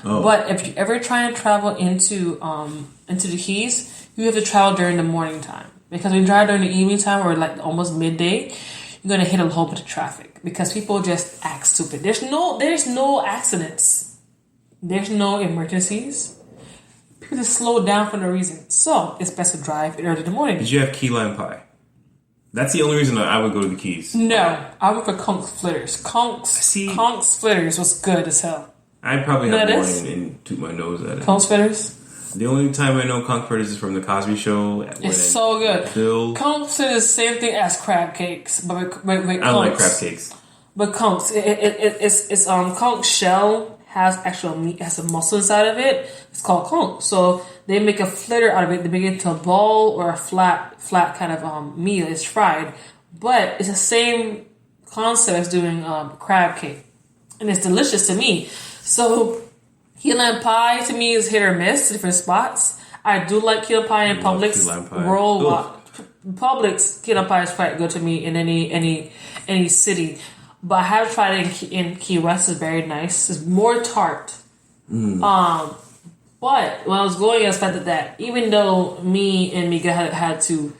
Oh. But if you ever try and travel into the Keys, you have to travel during the morning time. Because when you drive during the evening time or like almost midday, you're gonna hit a whole bunch of traffic because people just act stupid. There's no accidents. There's no emergencies. People just slow down for no reason. So it's best to drive early in the morning. Did you have key lime pie? That's the only reason I would go to the Keys. No, I went for Conk's Flitters. Conk's Flitters was good as hell. I'd probably have one and toot my nose at it. Conk's Flitters? The only time I know Conch Fritters is from the Cosby Show. It's so good. Conch is the same thing as crab cakes, but I don't like crab cakes. But Conch, it's Conch shell has actual meat, has a muscle inside of it. It's called Conch. So they make a flitter out of it. They make it into a ball or a flat kind of meal. It's fried, but it's the same concept as doing crab cake, and it's delicious to me. So. Key lime pie to me is hit or miss, different spots. I do like key lime pie in Publix. Publix key lime pie is quite good to me in any city, but I have tried it in Key West. It's very nice. It's more tart. But when I was going, I expected that even though me and Mika had to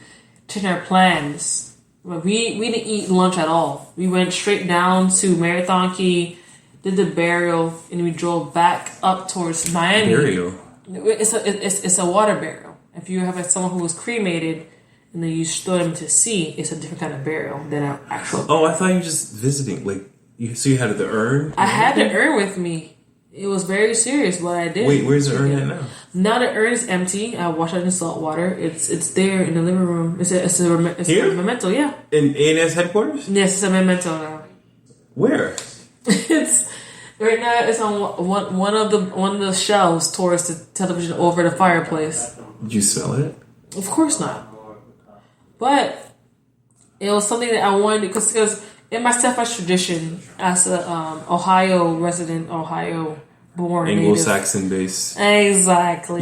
change our plans, we didn't eat lunch at all. We went straight down to Marathon Key. Did the burial, and we drove back up towards Miami. Burial? It's a water burial. If you have someone who was cremated and then you throw them to sea, it's a different kind of burial than an actual. Oh, I thought you were just visiting. So you had the urn? I had the urn with me. It was very serious what I did. Wait, where's the urn at now? Now the urn is empty. I washed it in salt water. It's there in the living room. It's a memento, yeah. In A&S headquarters? Yes, it's a memento now. Where? It's right now. It's on one of the shelves towards the television over the fireplace. Did you smell it? Of course not. But it was something that I wanted because in my stepfather's tradition, as a Ohio resident, Ohio born, Anglo-Saxon base, exactly.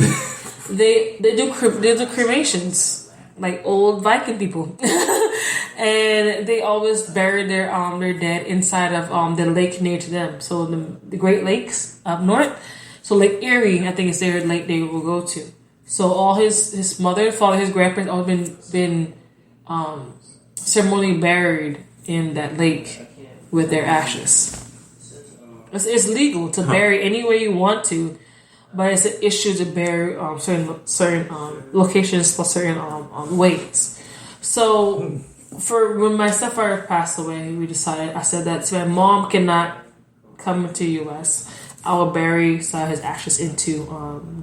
they do cremations like old Viking people. And they always bury their dead inside of the lake near to them. So the Great Lakes up north. So Lake Erie, I think is their lake they will go to. So all his mother, father, his grandparents all been ceremonially buried in that lake with their ashes. It's legal to bury any way you want to, but it's an issue to bury certain locations for certain ways. So. For when my stepfather passed away, I said that my mom cannot come to U.S. I will bury his ashes into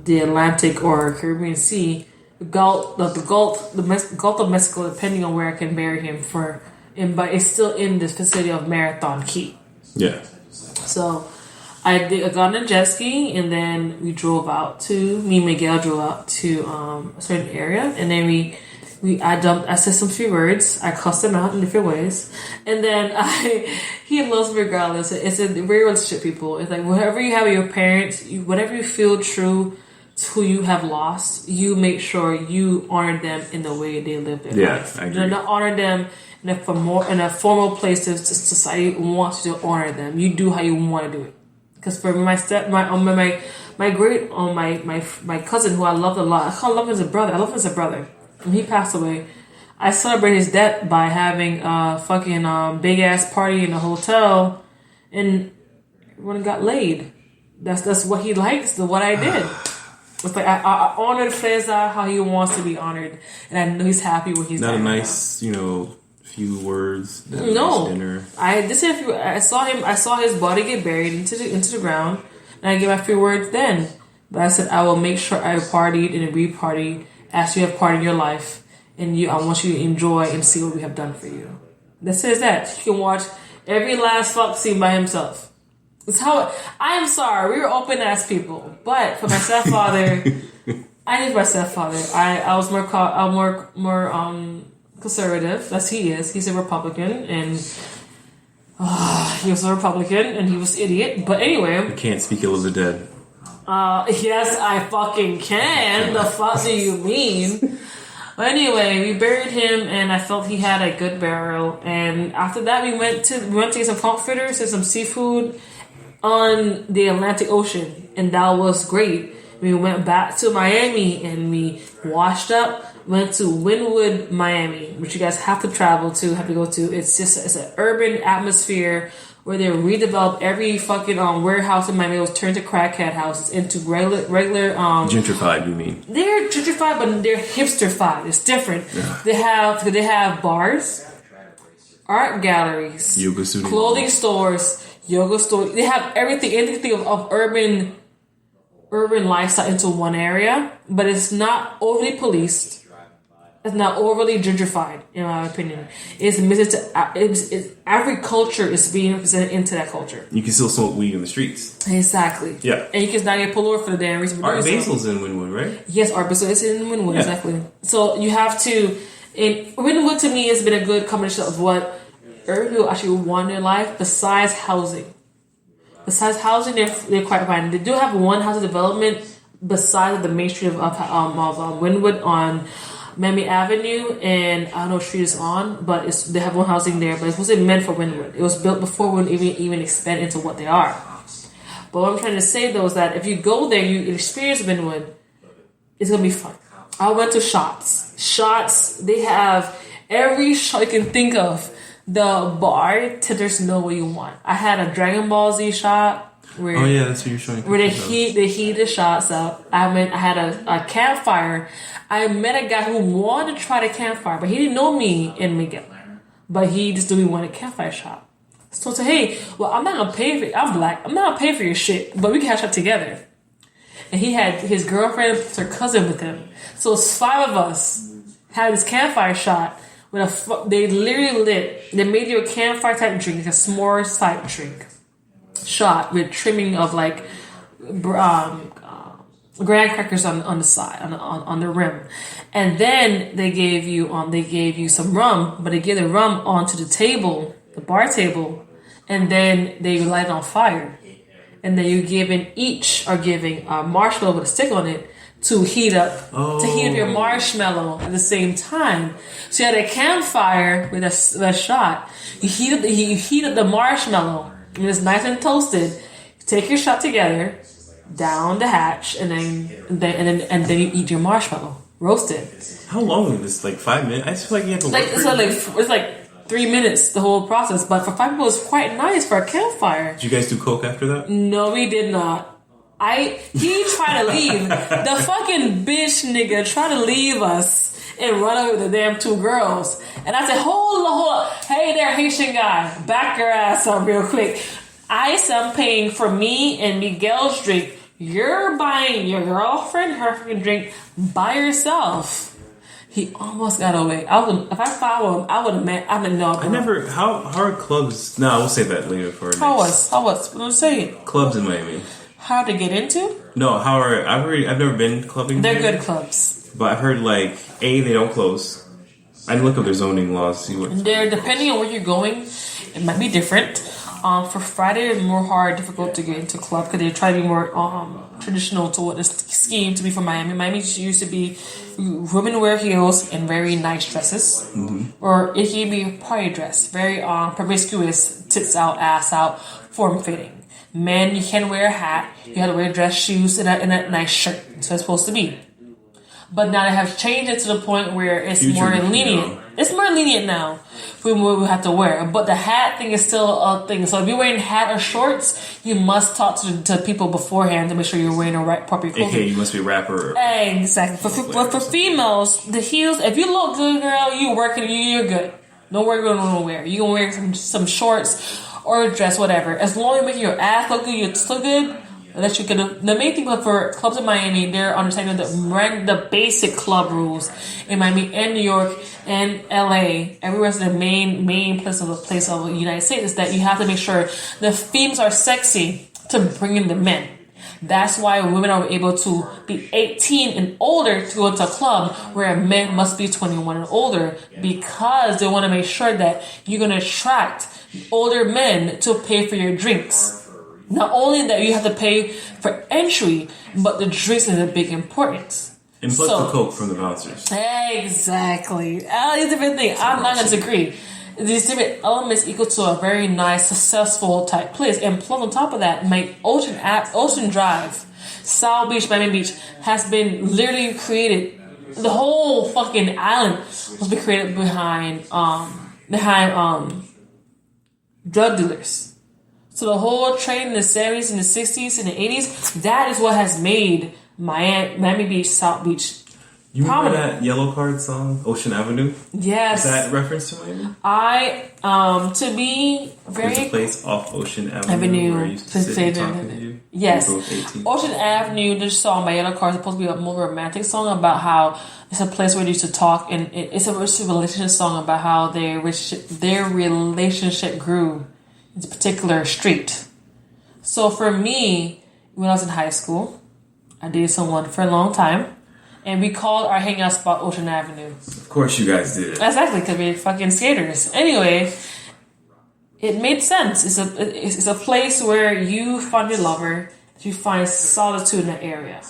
the Atlantic or Caribbean Sea, the Gulf of Mexico, depending on where I can bury him but it's still in the vicinity of Marathon Key. Yeah. So I got on a jet ski, and then me and Miguel drove out to a certain area, and then I said some few words. I cussed him out in different ways. And then he loves me regardless. It's a very relationship, people. It's like whatever you have with your parents, whatever you feel true to who you have lost, you make sure you honor them in the way they live their life. I agree. Not honor them in a formal place that society wants you to honor them. You do how you want to do it. Because for my cousin who I loved a lot, I love him as a brother. I love him as a brother. When he passed away, I celebrated his death by having a fucking big ass party in a hotel, and everyone got laid. That's what he likes. What I did. It's like I honored Feza how he wants to be honored, and I know he's happy when he's not there. A nice, few words. No, nice dinner. I saw him. I saw his body get buried into the ground, and I gave my few words then. But I said I will make sure I partied and re-partied. As you have part in your life, and I want you to enjoy and see what we have done for you. That says that he can watch every last fuck scene by himself. It's how I am sorry, we were open ass people, but for my stepfather, I need my stepfather. I was more conservative, as he is. He's a Republican, and he was a Republican, and he was an idiot. But anyway, you can't speak ill of the dead. Yes, I fucking can. The fuck do you mean? But anyway, we buried him, and I felt he had a good burial. And after that, we went to get some conch fritters and some seafood. on the Atlantic Ocean, and that was great. We went back to Miami and we washed up. Went to Wynwood, Miami, which you guys have to travel to, have to go to. It's an urban atmosphere where they redeveloped every fucking warehouse in Miami. It was turned to crackhead houses into regular gentrified. You mean they're gentrified, but they're hipsterfied. It's different. Yeah. They have bars, art galleries, yoga studios, clothing stores, yoga stores. They have anything of urban lifestyle into one area, but it's not overly policed. It's not overly gentrified, in my opinion. It's every culture is being represented into that culture. You can still smoke weed in the streets. Exactly. Yeah. And you can not get pulled over for the damn reason. Art Basil's in Wynwood, right? Yes, Art Basel is in Wynwood, yeah. Exactly. So you have to... And Wynwood, to me, has been a good combination of what urban people actually want in their life, besides housing. Besides housing, they're quite fine. They do have one housing development besides the main street of Wynwood on... Miami Avenue, and I don't know what street it's on, but they have one housing there, but it wasn't meant for Wynwood. It was built before Wynwood even expand into what they are. But what I'm trying to say though is that if you go there, you experience Wynwood, it's gonna be fun. I went to Shots. They have every shot you can think of. The bartenders know what you want. I had a Dragon Ball Z shot. Where, that's what you're showing. Where they heat the shots up. I had a campfire. I met a guy who wanted to try the campfire, but he didn't know me and Miguel. But he just knew we wanted a campfire shot. So I said, hey, well, I'm not going to pay for it. I'm black. I'm not going to pay for your shit, but we can have a shot together. And he had his girlfriend, her cousin with him. So it's 5 of us had this campfire shot. They made you a campfire type drink, like a s'mores type drink. Shot with trimming of like graham crackers on the side on the rim, and then they gave you some rum, but they gave the rum onto the bar table, and then they light it on fire, and then each are giving a marshmallow with a stick on it to heat up your marshmallow at the same time. So you had a campfire with a shot. You heat up the marshmallow. When it's nice and toasted, you take your shot together, down the hatch, and then you eat your marshmallow, roasted. How long is this? Like 5 minutes? I just feel like you have to it's like 3 minutes the whole process, but for 5 people it's quite nice for a campfire. Did you guys do coke after that? No, we did not. He tried to leave. The fucking bitch nigga tried to leave us and run over the damn 2 girls. And I said, hold on. Hey there, Haitian guy. Back your ass up real quick. I said I'm paying for me and Miguel's drink. You're buying your girlfriend her freaking drink by yourself. He almost got away. If I followed him, I would have met. I didn't know. How are clubs? No, we'll say that later for How was? What I'm saying. Clubs in Miami. Hard to get into? No, I've never been clubbing. They're good clubs. But I've heard they don't close. I look up their zoning laws, see what. They're depending on where you're going, it might be different. For Friday, it's difficult to get into club because they try to be more traditional to what the scheme to be for Miami. Miami used to be women wear heels and very nice dresses, or it can be a party dress, very promiscuous, tits out, ass out, form fitting. Men, you can wear a hat, you have to wear dress shoes and a nice shirt. So it's supposed to be. But now they have changed it to the point where it's more lenient. It's more lenient now for what we have to wear. But the hat thing is still a thing. So if you're wearing hat or shorts, you must talk to people beforehand to make sure you're wearing the right proper clothing. Okay, you must be a rapper. Exactly. For females, the heels, if you look good, girl, you're working, you're good. Don't worry about what you wear. You can wear some shorts or a dress, whatever. As long as you make your ass look good, you look good. That you can. The main thing for clubs in Miami, they're understanding the basic club rules in Miami and New York and LA. Everywhere's the main place of the United States is that you have to make sure the females are sexy to bring in the men. That's why women are able to be 18 and older to go to a club where men must be 21 and older, because they want to make sure that you're going to attract older men to pay for your drinks. Not only that you have to pay for entry, but the drinks is a big importance. And plus the coke from the bouncers. Exactly. It's a different thing. I'm not going to disagree. these different elements equal to a very nice, successful type place. And plus, on top of that, my Ocean Drive, South Beach, Miami Beach, has been literally created. The whole fucking island was created behind drug dealers. So the whole trade in the 70s and the 60s and the 80s, that is what has made Miami Beach, South Beach. You remember that Yellow Card song, Ocean Avenue? Yes. Is that a reference to Miami? To be very... There's a place off Ocean Avenue where I used to sit and talk to you. Yes. We were both 18. Ocean Avenue, this song by Yellow Card is supposed to be a more romantic song about how it's a place where they used to talk, and it's a relationship song about how their relationship grew in a particular street. So for me, when I was in high school, I dated someone for a long time. And we called our hangout spot Ocean Avenue. Of course you guys did. Exactly, because we're fucking skaters. Anyway, it made sense. It's a place where you find your lover, you find solitude in that area.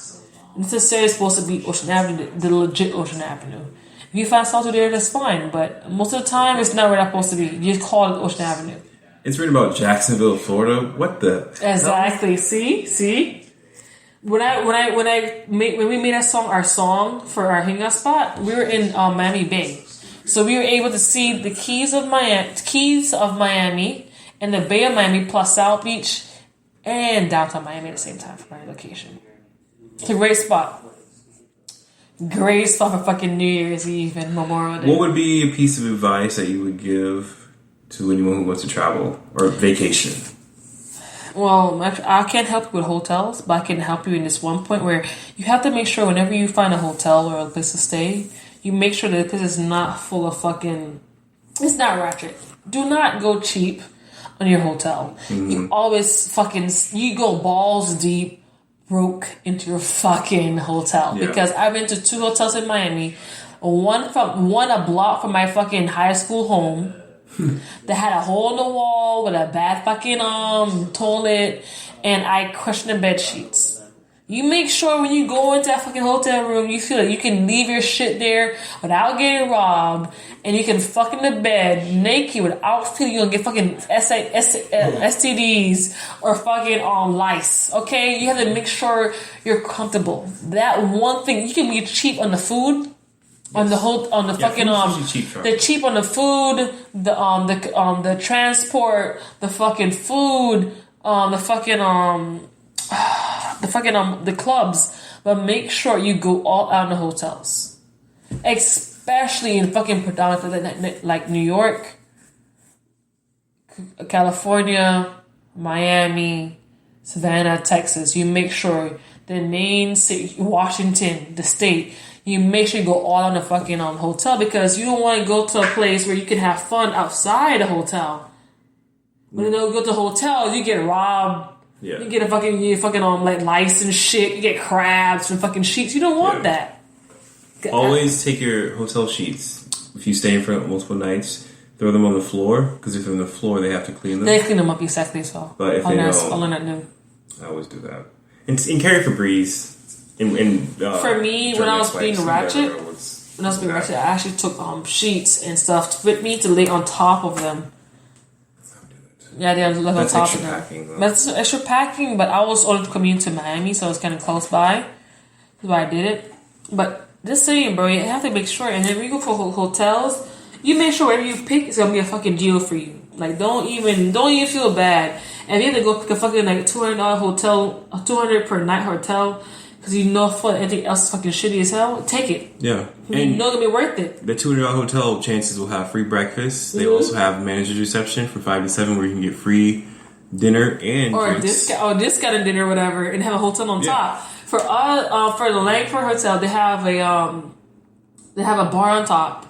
And it's necessarily supposed to be Ocean Avenue, the legit Ocean Avenue. If you find solitude there, that's fine. But most of the time, it's not where that's supposed to be. You just call it Ocean Avenue. It's written about Jacksonville, Florida. What the? Exactly. Hell? See. When we made our song for our hangout spot, we were in Miami Bay, so we were able to see the keys of Miami, and the Bay of Miami plus South Beach and downtown Miami at the same time from our location. It's a great spot. Great spot for fucking New Year's Eve and Memorial Day. What would be a piece of advice that you would give to anyone who wants to travel or vacation? Well, I can't help you with hotels, but I can help you in this one point where you have to make sure whenever you find a hotel or a place to stay, you make sure that the place is not full of fucking... It's not ratchet. Do not go cheap on your hotel. Mm-hmm. You always fucking... You go balls deep, broke into your fucking hotel. Yeah. Because I've been to 2 hotels in Miami. One a block from my fucking high school home. That had a hole in the wall with a bad fucking toilet, and I questioned the bed sheets. You make sure when you go into that fucking hotel room, you feel like you can leave your shit there without getting robbed, and you can fuck in the bed naked without feeling you're gonna get fucking STDs or fucking lice. Okay, you have to make sure you're comfortable. That one thing, you can be cheap on the food. On the fucking they're cheap on the food, the transport, the fucking food, the clubs. But make sure you go all out in the hotels, especially in fucking predominantly like New York, California, Miami, Savannah, Texas. You make sure the main city, Washington, the state. You make sure you go all on the fucking hotel, because you don't want to go to a place where you can have fun outside the hotel. When you go to the hotel, you get robbed. Yeah. You get like lice and shit. You get crabs from fucking sheets. You don't want that. Always take your hotel sheets. If you stay in for multiple nights, throw them on the floor, because if they're on the floor, they have to clean them. They clean them up exactly so. But if they don't, I'll learn that new. I always do that. And carry Febreze. For me, when I was being ratchet, I actually took sheets and stuff with me to lay on top of them. Yeah, they left on top of them. That's extra packing, but I was only coming to Miami, so it was kind of close by. That's why I did it. But just saying, bro, you have to make sure. And then when you go for hotels, you make sure whatever you pick is gonna be a fucking deal for you. Like, don't even feel bad. And if you have to go pick a fucking like $200 hotel, a $200 per night hotel, because you know for anything else is fucking shitty as hell, take it. Yeah. And you know it's going to be worth it. The $200 hotel chances will have free breakfast. They also have manager's reception from 5 to 7 where you can get free dinner and drinks. Discounted dinner or whatever, and have a hotel on top. For the Langford Hotel, they have a bar on top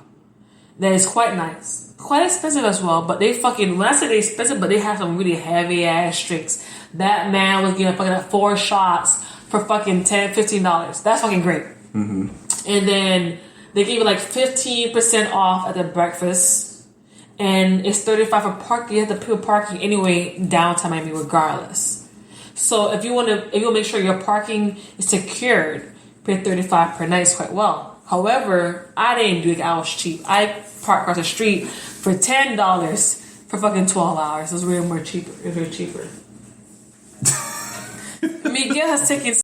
that is quite nice. Quite expensive as well, but they fucking, when I say they're expensive, but they have some really heavy ass drinks. That man was getting fucking 4 shots for fucking $10, $15. That's fucking great. Mm-hmm. And then they give you like 15% off at the breakfast, and it's $35 for parking. You have to pay parking anyway downtown Miami regardless. So if you want to make sure your parking is secured, pay $35 per night is quite well. However, I didn't do it. I was cheap. I parked across the street for $10 for fucking 12 hours. It was way more cheaper. It was way cheaper. Miguel has taken